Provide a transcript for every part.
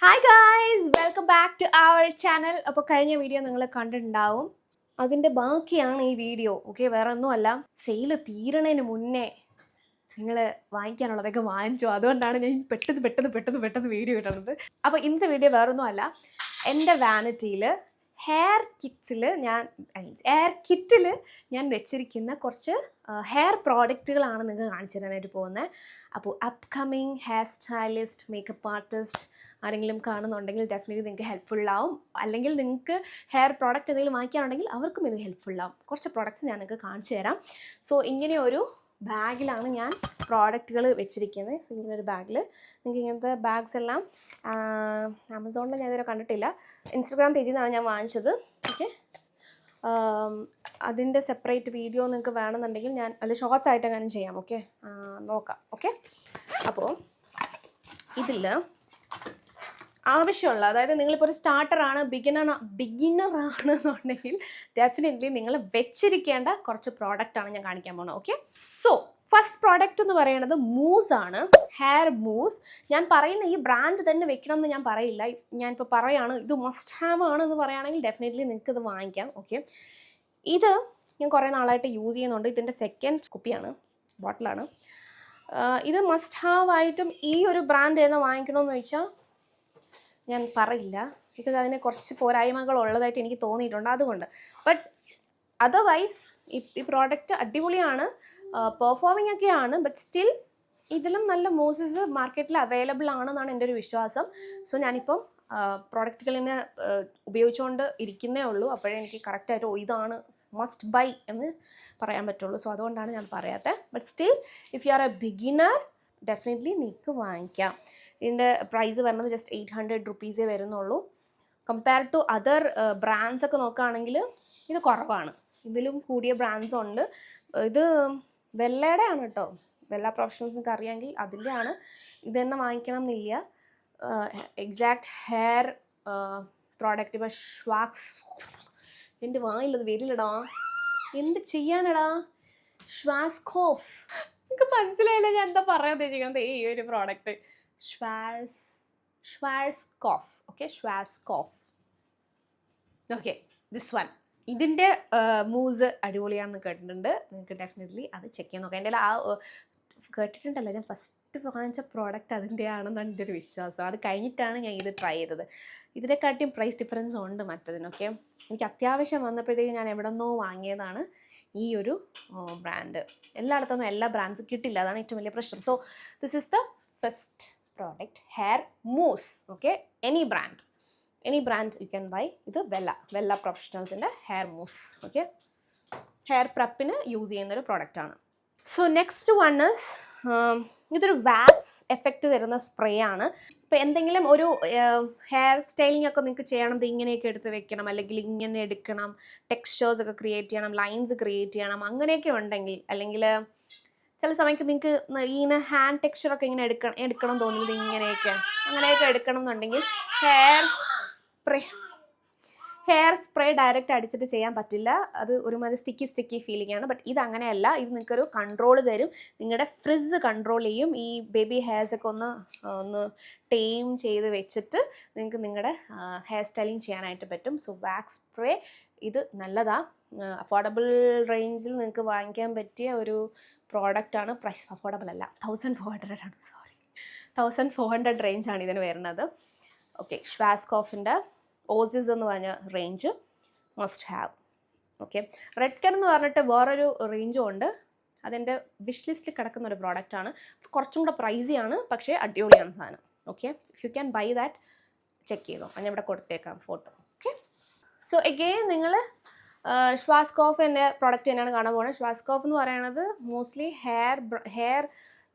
Hi guys, welcome back to our channel. അപ്പോൾ കഴിഞ്ഞ video നിങ്ങൾ കണ്ടിട്ടുണ്ടാവും, അതിൻ്റെ ബാക്കിയാണ് ഈ വീഡിയോ. ഓക്കെ, വേറെ ഒന്നുമല്ല, സെയിൽ തീരണതിന് മുന്നേ നിങ്ങൾ വാങ്ങിക്കാനുള്ളതൊക്കെ വാങ്ങിച്ചു. അതുകൊണ്ടാണ് ഞാൻ പെട്ടെന്ന് വീഡിയോ ഇടുന്നത്. അപ്പോൾ ഇന്നത്തെ വീഡിയോ വേറെ ഒന്നുമല്ല, എൻ്റെ വാനിറ്റിയിൽ ഹെയർ കിറ്റിൽ ഞാൻ വെച്ചിരിക്കുന്ന കുറച്ച് ഹെയർ പ്രോഡക്റ്റുകളാണ് നിങ്ങൾക്ക് കാണിച്ചു തരാനായിട്ട് പോകുന്നത്. അപ്പോൾ upcoming hair stylist, makeup artist ആരെങ്കിലും കാണുന്നുണ്ടെങ്കിൽ ഡെഫിനറ്റ്ലി നിങ്ങൾക്ക് ഹെൽപ്ഫുള്ളാവും. അല്ലെങ്കിൽ നിങ്ങൾക്ക് ഹെയർ പ്രോഡക്റ്റ് എന്തെങ്കിലും വാങ്ങിക്കാനുണ്ടെങ്കിൽ അവർക്കും ഇത് ഹെൽപ്ഫുള്ളാവും. കുറച്ച് പ്രോഡക്റ്റ്സ് ഞാൻ നിങ്ങൾക്ക് കാണിച്ചു തരാം. സോ ഇങ്ങനെ ഒരു ബാഗിലാണ് ഞാൻ പ്രോഡക്റ്റുകൾ വെച്ചിരിക്കുന്നത്. സോ ഇങ്ങനെ ഒരു ബാഗിൽ നിങ്ങൾക്ക് ഇങ്ങനത്തെ ബാഗ്സ് എല്ലാം ആമസോണിൽ ഞാൻ ഇതുവരെ കണ്ടിട്ടില്ല, ഇൻസ്റ്റഗ്രാം പേജിൽ നിന്നാണ് ഞാൻ വാങ്ങിച്ചത്. ഓക്കെ, അതിൻ്റെ സെപ്പറേറ്റ് വീഡിയോ നിങ്ങൾക്ക് വേണമെന്നുണ്ടെങ്കിൽ ഞാൻ അതിൽ ഷോർട്സ് ആയിട്ട് അങ്ങനെ ചെയ്യാം. ഓക്കെ, നോക്കാം. ഓക്കെ, അപ്പോൾ ഇതിൽ ആവശ്യമുള്ള, അതായത് നിങ്ങളിപ്പോൾ ഒരു സ്റ്റാർട്ടറാണ്, ബിഗിനറാണെന്നുണ്ടെങ്കിൽ ഡെഫിനറ്റ്ലി നിങ്ങൾ വെച്ചിരിക്കേണ്ട കുറച്ച് പ്രോഡക്റ്റാണ് ഞാൻ കാണിക്കാൻ പോകുന്നത്. ഓക്കെ, സോ ഫസ്റ്റ് പ്രോഡക്റ്റ് എന്ന് പറയുന്നത് മൂസ് ആണ്, ഹെയർ മൂസ്. ഞാൻ പറയുന്ന ഈ ബ്രാൻഡ് തന്നെ വെക്കണം എന്ന് ഞാൻ പറയില്ല. ഞാനിപ്പോൾ പറയുകയാണ് ഇത് മസ്റ്റ് ഹാവ് ആണെന്ന് പറയുകയാണെങ്കിൽ ഡെഫിനറ്റ്ലി നിങ്ങൾക്ക് ഇത് വാങ്ങിക്കാം. ഓക്കെ, ഇത് ഞാൻ കുറേ നാളായിട്ട് യൂസ് ചെയ്യുന്നുണ്ട്. ഇതിൻ്റെ സെക്കൻഡ് കുപ്പിയാണ്, ബോട്ടിലാണ്. ഇത് മസ്റ്റ് ഹാവ് ആയിട്ടും ഈ ഒരു ബ്രാൻഡ് തന്നെ വാങ്ങിക്കണമെന്ന് ചോദിച്ചാൽ ഞാൻ പറയില്ല, ബിക്കോസ് അതിന് കുറച്ച് പോരായ്മകൾ ഉള്ളതായിട്ട് എനിക്ക് തോന്നിയിട്ടുണ്ട്, അതുകൊണ്ട്. ബട്ട് അതർവൈസ് ഈ പ്രോഡക്റ്റ് അടിപൊളിയാണ്, പെർഫോമിംഗ് ഒക്കെയാണ്. ബട്ട് സ്റ്റിൽ ഇതിലും നല്ല മൂസസ് മാർക്കറ്റിൽ അവൈലബിൾ ആണെന്നാണ് എൻ്റെ ഒരു വിശ്വാസം. സോ ഞാനിപ്പം പ്രോഡക്റ്റുകളിനെ ഉപയോഗിച്ചുകൊണ്ട് ഇരിക്കുന്നേ ഉള്ളൂ. അപ്പോഴേ എനിക്ക് കറക്റ്റായിട്ട് ഇതാണ് മസ്റ്റ് ബൈ എന്ന് പറയാൻ പറ്റുള്ളൂ. സോ അതുകൊണ്ടാണ് ഞാൻ പറയാത്തത്. But still if you are A beginner definitely നിങ്ങൾക്ക് വാങ്ങിക്കാം. ഇതിൻ്റെ പ്രൈസ് വരുന്നത് ജസ്റ്റ് 800 റുപ്പീസേ വരുന്നുള്ളൂ. കമ്പയർ ടു അതർ ബ്രാൻഡ്സ് ഒക്കെ നോക്കുകയാണെങ്കിൽ ഇത് കുറവാണ്. ഇതിലും കൂടിയ ബ്രാൻഡ്സ് ഉണ്ട്. ഇത് വെല്ലയുടെ ആണ് കേട്ടോ, വെല്ല പ്രൊഫഷണൽസ് നിങ്ങൾക്ക് അറിയാമെങ്കിൽ അതിൻ്റെ ആണ്. ഇത് തന്നെ വാങ്ങിക്കണം എന്നില്ല. എക്സാക്ട് ഹെയർ പ്രോഡക്റ്റ് ഇപ്പോൾ ഷ്വാക്സ്, എൻ്റെ വായിലത് വരില്ലടാ, എന്ത് ചെയ്യാനടാ, ഷ്വാസ്കോഫ്, നിങ്ങൾക്ക് മനസ്സിലായില്ല ഞാൻ എന്താ പറയാൻ ഉദ്ദേശിക്കുന്നത്. ഈ ഒരു product Schwarzkopf. Okay, Schwarzkopf. Okay, this one. ഇതിൻ്റെ മൂസ് അടിപൊളിയാണെന്ന് കേട്ടിട്ടുണ്ട്. നിങ്ങൾക്ക് ഡെഫിനറ്റ്ലി അത് ചെക്ക് ചെയ്യാൻ നോക്കാം. എൻ്റെ കേട്ടിട്ടുണ്ടല്ലോ, ഞാൻ ഫസ്റ്റ് വാങ്ങിച്ച പ്രോഡക്റ്റ് അതിൻ്റെ ആണെന്നാണ് എൻ്റെ ഒരു വിശ്വാസം. അത് കഴിഞ്ഞിട്ടാണ് ഞാൻ ഇത് ട്രൈ ചെയ്തത്. ഇതിനെക്കാട്ടിയും പ്രൈസ് ഡിഫറൻസ് ഉണ്ട് മറ്റതിനൊക്കെ. എനിക്ക് അത്യാവശ്യം വന്നപ്പോഴത്തേക്കും ഞാൻ എവിടെ നിന്നോ വാങ്ങിയതാണ് ഈ ഒരു ബ്രാൻഡ്. എല്ലായിടത്തൊന്നും എല്ലാ ബ്രാൻഡ്സും കിട്ടില്ല, അതാണ് ഏറ്റവും വലിയ പ്രശ്നം. So this is the first product, hair mousse. Okay, any brand you can buy. ഇത് വെല്ല പ്രൊഫഷണൽസിൻ്റെ ഹെയർ മൂസ്. ഓക്കെ, ഹെയർ പ്രപ്പിന് യൂസ് ചെയ്യുന്നൊരു പ്രോഡക്റ്റാണ്. സോ നെക്സ്റ്റ് വൺ ഇസ്, ഇതൊരു വാക്സ് എഫക്റ്റ് തരുന്ന സ്പ്രേ ആണ്. ഇപ്പോൾ എന്തെങ്കിലും ഒരു ഹെയർ സ്റ്റൈലിംഗ് ഒക്കെ നിങ്ങൾക്ക് ചെയ്യണം, ഇത് ഇങ്ങനെയൊക്കെ എടുത്ത് വെക്കണം, അല്ലെങ്കിൽ ഇങ്ങനെ എടുക്കണം, ടെക്സ്ചേഴ്സ് ഒക്കെ ക്രിയേറ്റ് ചെയ്യണം, ലൈൻസ് ക്രിയേറ്റ് ചെയ്യണം, അങ്ങനെയൊക്കെ ഉണ്ടെങ്കിൽ, അല്ലെങ്കിൽ ചില സമയത്ത് നിങ്ങൾക്ക് ഇങ്ങനെ ഹാൻഡ് ടെക്സ്ചറൊക്കെ ഇങ്ങനെ എടുക്കണം തോന്നുന്നത്, അങ്ങനെയൊക്കെ എടുക്കണം എന്നുണ്ടെങ്കിൽ ഹെയർ സ്പ്രേ ഡയറക്റ്റ് അടിച്ചിട്ട് ചെയ്യാൻ പറ്റില്ല. അത് ഒരുമാതിരി സ്റ്റിക്കി ഫീലിംഗ് ആണ്. ബട്ട് ഇത് അങ്ങനെയല്ല, ഇത് നിങ്ങൾക്കൊരു കൺട്രോൾ തരും, നിങ്ങളുടെ ഫ്രിസ് കൺട്രോൾ ചെയ്യും. ഈ ബേബി ഹെയർസൊക്കെ ഒന്ന് ടൈം ചെയ്ത് വെച്ചിട്ട് നിങ്ങൾക്ക് നിങ്ങളുടെ ഹെയർ സ്റ്റൈലിംഗ് ചെയ്യാനായിട്ട് പറ്റും. സോ വാക്സ് സ്പ്രേ ഇത് നല്ലതാണ്. അഫോർഡബിൾ റേഞ്ചിൽ നിങ്ങൾക്ക് വാങ്ങിക്കാൻ പറ്റിയ ഒരു പ്രോഡക്റ്റാണ്. പ്രൈസ് അഫോർഡബിൾ അല്ല, 1400 ആണ്, 1400 റേഞ്ചാണ് ഇതിന് വരുന്നത്. ഓക്കെ, ഷ്വാസ്കോഫിൻ്റെ ഓസിസ് എന്ന് പറഞ്ഞ range must have. Okay, Redken എന്ന് പറഞ്ഞിട്ട് വേറൊരു റേഞ്ചും ഉണ്ട്, അതെൻ്റെ വിഷ് ലിസ്റ്റിൽ കിടക്കുന്ന ഒരു പ്രോഡക്റ്റാണ്. കുറച്ചും കൂടെ പ്രൈസിയാണ്, പക്ഷേ അടിപൊളിയാണ് സാധനം. Okay, if you can by that check ചെയ്തോ, ഞാൻ ഇവിടെ കൊടുത്തേക്കാം ഫോട്ടോ. ഓക്കെ, സോ എഗെയിൻ നിങ്ങൾ ഷ്വാസ്കോഫ് എൻ്റെ പ്രോഡക്റ്റ് തന്നെയാണ് കാണാൻ പോകുന്നത്. ഷ്വാസ്കോഫ് എന്ന് പറയുന്നത് മോസ്റ്റ്ലി ഹെയർ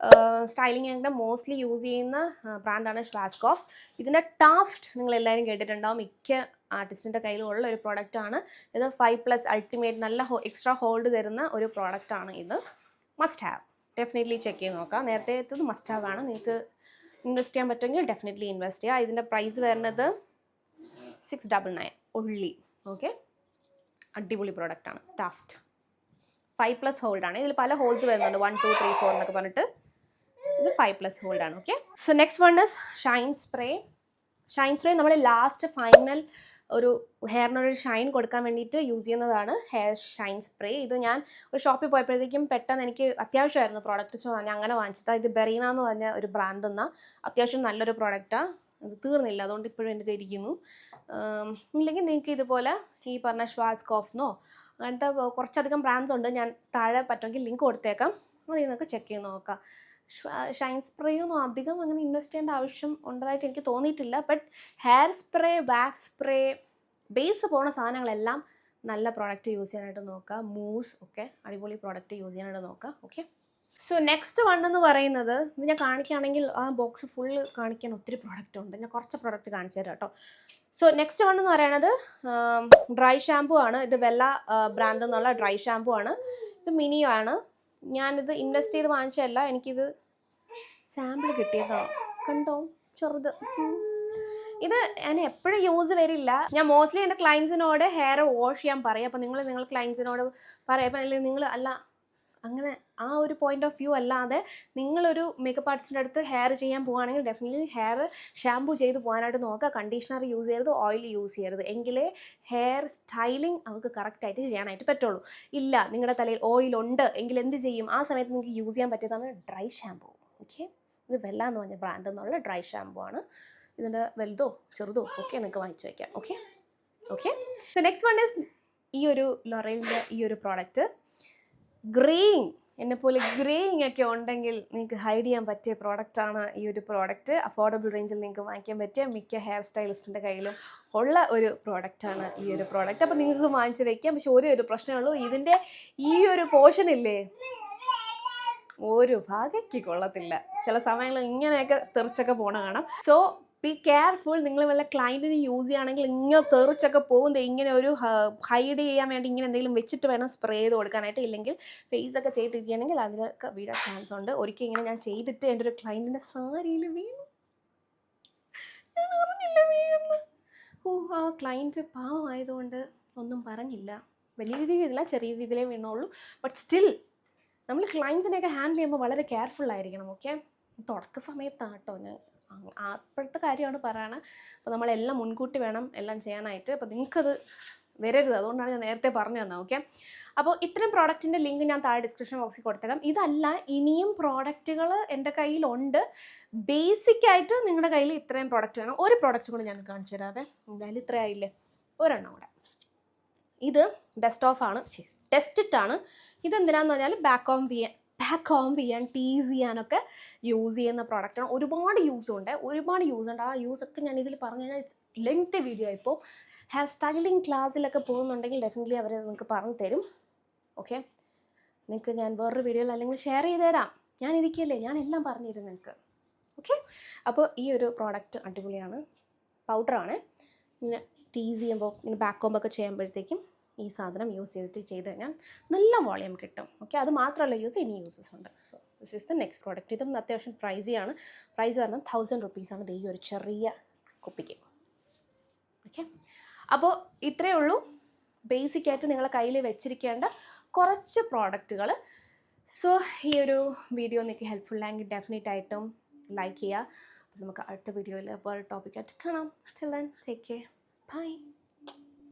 സ്റ്റൈലിംഗ് ആയിട്ട് മോസ്റ്റ്ലി യൂസ് ചെയ്യുന്ന ബ്രാൻഡാണ് ഷ്വാസ്കോഫ്. ഇതിൻ്റെ ടാഫ്റ്റ് നിങ്ങളെല്ലാവരും കേട്ടിട്ടുണ്ടാവും, മിക്ക ആർട്ടിസ്റ്റിൻ്റെ കയ്യിലുള്ള ഒരു പ്രോഡക്റ്റാണ് ഇത്. 5+ അൾട്ടിമേറ്റ് നല്ല എക്സ്ട്രാ ഹോൾഡ് തരുന്ന ഒരു പ്രോഡക്റ്റാണ് ഇത്. മസ്റ്റ് ഹാവ്, ഡെഫിനറ്റ്ലി ചെക്ക് ചെയ്ത് നോക്കാം. നേരത്തെ മസ്റ്റ് ഹാവ് ആണ്, നിങ്ങൾക്ക് ഇൻവെസ്റ്റ് ചെയ്യാൻ പറ്റുമെങ്കിൽ ഡെഫിനറ്റ്ലി ഇൻവെസ്റ്റ് ചെയ്യുക. ഇതിൻ്റെ പ്രൈസ് വരുന്നത് 699 ഉള്ളി. ഓക്കെ, അടിപൊളി പ്രോഡക്റ്റാണ് ടാഫ്റ്റ്. 5+ ഹോൾഡാണ്. ഇതിൽ പല ഹോൾസ് വരുന്നുണ്ട്, 1 2 3 4 എന്നൊക്കെ പറഞ്ഞിട്ട്. ഇത് 5+ ഹോൾഡാണ്. Okay, so next one is shine spray. Shine spray നമ്മൾ ലാസ്റ്റ് ഫൈനൽ ഒരു ഹെയറിനൊരു ഷൈൻ കൊടുക്കാൻ വേണ്ടിയിട്ട് യൂസ് ചെയ്യുന്നതാണ് ഹെയർ ഷൈൻ സ്പ്രേ. ഇത് ഞാൻ ഒരു ഷോപ്പിൽ പോയപ്പോഴത്തേക്കും പെട്ടെന്ന് എനിക്ക് അത്യാവശ്യമായിരുന്നു പ്രോഡക്റ്റ്, സോ ഞാൻ അങ്ങനെ വാങ്ങിച്ചതാണ്. ഇത് ബെറീന എന്ന് പറഞ്ഞ ഒരു ബ്രാൻഡ് എന്ന അത്യാവശ്യം നല്ലൊരു പ്രോഡക്റ്റാണ്. ഇത് തീർന്നില്ല, അതുകൊണ്ട് ഇപ്പോഴും എൻ്റെ കയ്യിലിരിക്കുന്നു. ഇല്ലെങ്കിൽ നിങ്ങൾക്ക് ഇതുപോലെ ഈ പറഞ്ഞ ഷ്വാസ്കോഫ്ന്നോ അങ്ങനത്തെ കുറച്ചധികം ബ്രാൻഡ്സ് ഉണ്ട്. ഞാൻ താഴെ പറ്റുമെങ്കിൽ ലിങ്ക് കൊടുത്തേക്കാം, അതിൽ നിന്നൊക്കെ ചെക്ക് ചെയ്ത് നോക്കാം. ഷൈൻ സ്പ്രേയൊന്നും അധികം അങ്ങനെ ഇൻവെസ്റ്റ് ചെയ്യേണ്ട ആവശ്യം ഉള്ളതായിട്ട് എനിക്ക് തോന്നിയിട്ടില്ല. But hair spray, wax spray, base പോണ സാധനങ്ങളെല്ലാം നല്ല പ്രോഡക്റ്റ് യൂസ് ചെയ്യാനായിട്ട് നോക്കുക. മൂസ് ഒക്കെ അടിപൊളി പ്രോഡക്റ്റ് യൂസ് ചെയ്യാനായിട്ട് നോക്കുക. ഓക്കെ, സോ നെക്സ്റ്റ് വൺ എന്ന് പറയുന്നത്, ഇത് ഞാൻ കാണിക്കുകയാണെങ്കിൽ ആ ബോക്സ് ഫുള്ള് കാണിക്കാൻ ഒത്തിരി പ്രോഡക്റ്റ് ഉണ്ട്. ഞാൻ കുറച്ച് പ്രോഡക്റ്റ് കാണിച്ചു തരാം കേട്ടോ. സോ നെക്സ്റ്റ് വൺ എന്ന് പറയുന്നത് ഡ്രൈ ഷാമ്പു ആണ്. ഇത് വെല്ല ബ്രാൻഡ് എന്നുള്ള ഡ്രൈ ഷാമ്പു ആണ്. ഇത് മിനിയോ ആണ്. ഞാനിത് ഇൻവെസ്റ്റ് ചെയ്ത് വാങ്ങിച്ചതല്ല, എനിക്കിത് സാമ്പിൾ കിട്ടിയതാണ്. കണ്ടോ, ചെറുത്. ഇത് ഞാൻ എപ്പോഴും യൂസ് വരില്ല. ഞാൻ മോസ്റ്റ്ലി എൻ്റെ ക്ലയൻസിനോട് ഹെയർ വാഷ് ചെയ്യാൻ പറയും. അപ്പോൾ നിങ്ങൾ ക്ലയൻസിനോട് പറയാം. അപ്പം അല്ലെങ്കിൽ നിങ്ങൾ അല്ല അങ്ങനെ ആ ഒരു പോയിന്റ് ഓഫ് വ്യൂ അല്ലാതെ നിങ്ങളൊരു മേക്കപ്പ് ആർട്ടിസ്റ്റിൻ്റെ അടുത്ത് ഹെയർ ചെയ്യാൻ പോവുകയാണെങ്കിൽ ഡെഫിനറ്റ്ലി ഹെയർ ഷാമ്പു ചെയ്ത് പോകാനായിട്ട് നോക്കുക. കണ്ടീഷണർ യൂസ് ചെയ്യരുത്, ഓയിൽ യൂസ് ചെയ്യരുത്. എങ്കിലേ ഹെയർ സ്റ്റൈലിംഗ് അവർക്ക് കറക്റ്റായിട്ട് ചെയ്യാനായിട്ട് പറ്റുള്ളൂ. ഇല്ല, നിങ്ങളുടെ തലയിൽ ഓയിൽ ഉണ്ട് എങ്കിൽ എന്ത് ചെയ്യും? ആ സമയത്ത് നിങ്ങൾക്ക് യൂസ് ചെയ്യാൻ പറ്റിയതാണ് ഡ്രൈ ഷാമ്പു. ഓക്കെ, ഇത് വെല്ല എന്ന് പറഞ്ഞ ബ്രാൻഡ് എന്നുള്ള ഡ്രൈ ഷാമ്പു ആണ്. ഇതിൻ്റെ വലുതോ ചെറുതോ ഒക്കെ നിങ്ങൾക്ക് വാങ്ങിച്ചു വയ്ക്കാം. Okay okay so next one is ഈ ഒരു ലൊറൈലിൻ്റെ ഈ ഒരു പ്രോഡക്റ്റ്. ഗ്രേയിങ്, എന്നെപ്പോലെ ഗ്രേയിങ് ഒക്കെ ഉണ്ടെങ്കിൽ നിങ്ങൾക്ക് ഹൈഡ് ചെയ്യാൻ പറ്റിയ പ്രോഡക്റ്റാണ് ഈ ഒരു പ്രോഡക്റ്റ്. അഫോർഡബിൾ റേഞ്ചിൽ നിങ്ങൾക്ക് വാങ്ങിക്കാൻ പറ്റിയ മിക്ക ഹെയർ സ്റ്റൈലിസ്റ്റിൻ്റെ കയ്യിലും ഉള്ള ഒരു പ്രോഡക്റ്റാണ് ഈ ഒരു പ്രോഡക്റ്റ്. അപ്പോൾ നിങ്ങൾക്ക് വാങ്ങിച്ച് വയ്ക്കാം. പക്ഷെ ഒരു പ്രശ്നമേ ഉള്ളൂ, ഇതിൻ്റെ ഈ ഒരു പോർഷൻ ഇല്ലേ, ഒരു ഭാഗയ്ക്ക് കൊള്ളത്തില്ല. ചില സമയങ്ങളിൽ ഇങ്ങനെയൊക്കെ തെറിച്ചൊക്കെ പോണ കാണാം. So be careful. നിങ്ങൾ വല്ല ക്ലയൻറ്റിന് യൂസ് ചെയ്യുകയാണെങ്കിൽ ഇങ്ങനെ തെറിച്ചൊക്കെ പോകുന്നത് ഇങ്ങനെ ഒരു ഹൈഡ് ചെയ്യാൻ വേണ്ടി ഇങ്ങനെ എന്തെങ്കിലും വെച്ചിട്ട് വേണം സ്പ്രേ ചെയ്ത് കൊടുക്കാനായിട്ട്. ഇല്ലെങ്കിൽ ഫേസൊക്കെ ചെയ്തിരിക്കുകയാണെങ്കിൽ അതിലൊക്കെ വീഴാൻ ചാൻസ് ഉണ്ട്. ഒരിക്കൽ ഇങ്ങനെ ഞാൻ ചെയ്തിട്ട് എൻ്റെ ഒരു ക്ലയൻറ്റിൻ്റെ സാരിയിൽ വീണു. ഞാൻ അറിഞ്ഞില്ല വീഴുന്നു. ആ ക്ലയൻറ്റ് പാവമായതുകൊണ്ട് ഒന്നും പറഞ്ഞില്ല. വലിയ രീതിയിലില്ല, ചെറിയ രീതിയിലേ വീണുള്ളൂ. ബട്ട് സ്റ്റിൽ നമ്മൾ ക്ലയൻസിനെയൊക്കെ ഹാൻഡിൽ ചെയ്യുമ്പോൾ വളരെ കെയർഫുൾ ആയിരിക്കണം. ഓക്കെ, തുടക്ക സമയത്താണ് കേട്ടോ ഞാൻ അപ്പോഴത്തെ കാര്യമാണ് പറയുന്നത്. അപ്പോൾ നമ്മളെല്ലാം മുൻകൂട്ടി വേണം എല്ലാം ചെയ്യാനായിട്ട്. അപ്പോൾ നിങ്ങൾക്കത് വരരുത്, അതുകൊണ്ടാണ് ഞാൻ നേരത്തെ പറഞ്ഞു തന്നത്. ഓക്കെ, അപ്പോൾ ഇത്രയും പ്രോഡക്റ്റിൻ്റെ ലിങ്ക് ഞാൻ താഴെ ഡിസ്ക്രിപ്ഷൻ ബോക്സിൽ കൊടുത്തേക്കാം. ഇതല്ല, ഇനിയും പ്രോഡക്റ്റുകൾ എൻ്റെ കയ്യിലുണ്ട്. ബേസിക്കായിട്ട് നിങ്ങളുടെ കയ്യിൽ ഇത്രയും പ്രോഡക്റ്റ് വേണം. ഒരു പ്രോഡക്റ്റ് കൂടി ഞാൻ കാണിച്ചു തരാവേ. എന്തായാലും ഇത്രയായില്ലേ, ഒരെണ്ണം കൂടെ. ഇത് ഡസ്റ്റ് ഓഫ് ആണ്, ടെസ്റ്റിട്ടാണ്. ഇതെന്തിനാന്ന് പറഞ്ഞാൽ ബാക്ക് കോം ചെയ്യാൻ ടീസ് ചെയ്യാനൊക്കെ യൂസ് ചെയ്യുന്ന പ്രോഡക്റ്റാണ്. ഒരുപാട് യൂസ് ഉണ്ട്. ആ യൂസൊക്കെ ഞാൻ ഇതിൽ പറഞ്ഞു കഴിഞ്ഞാൽ ഇറ്റ്സ് ലെങ്ത് വീഡിയോ. ഇപ്പോൾ ഹെയർ സ്റ്റൈലിംഗ് ക്ലാസ്സിലൊക്കെ പോകുന്നുണ്ടെങ്കിൽ ഡെഫിനറ്റ്ലി അവർ നിങ്ങൾക്ക് പറഞ്ഞു തരും. ഓക്കെ, നിങ്ങൾക്ക് ഞാൻ വേറൊരു വീഡിയോയിൽ അല്ലെങ്കിൽ ഷെയർ ചെയ്ത് തരാം. ഞാൻ ഇരിക്കില്ലേ, ഞാൻ എല്ലാം പറഞ്ഞു തരും നിങ്ങൾക്ക്. ഓക്കെ, അപ്പോൾ ഈ ഒരു പ്രോഡക്റ്റ് അടിപൊളിയാണ്. പൗഡറാണ്. ഇങ്ങനെ ടീസ് ചെയ്യുമ്പോൾ ഇങ്ങനെ ബാക്ക് കോമ്പൊക്കെ ചെയ്യുമ്പോഴത്തേക്കും ഈ സാധനം യൂസ് ചെയ്ത് കഴിഞ്ഞാൽ നല്ല വോളിയം കിട്ടും. ഓക്കെ, അത് മാത്രമല്ല ഇനി യൂസസ് ഉണ്ട്. So this is the next product. ഇതും അത്യാവശ്യം പ്രൈസിയാണ്. പ്രൈസ് പറഞ്ഞാൽ 1000 റുപ്പീസാണ് ഈ ഒരു ചെറിയ കുപ്പിക്ക്. ഓക്കെ, അപ്പോൾ ഇത്രയേ ഉള്ളൂ ബേസിക്കായിട്ട് നിങ്ങളെ കയ്യിൽ വെച്ചിരിക്കേണ്ട കുറച്ച് പ്രോഡക്റ്റുകൾ. സോ ഈ ഒരു വീഡിയോ നിങ്ങൾക്ക് ഹെൽപ്ഫുള്ളായെങ്കിൽ ഡെഫിനറ്റ് ആയിട്ടും ലൈക്ക് ചെയ്യുക. അപ്പോൾ നമുക്ക് അടുത്ത വീഡിയോയിൽ വേറെ ടോപ്പിക്കായിട്ട് കാണാം. Till then take care, by.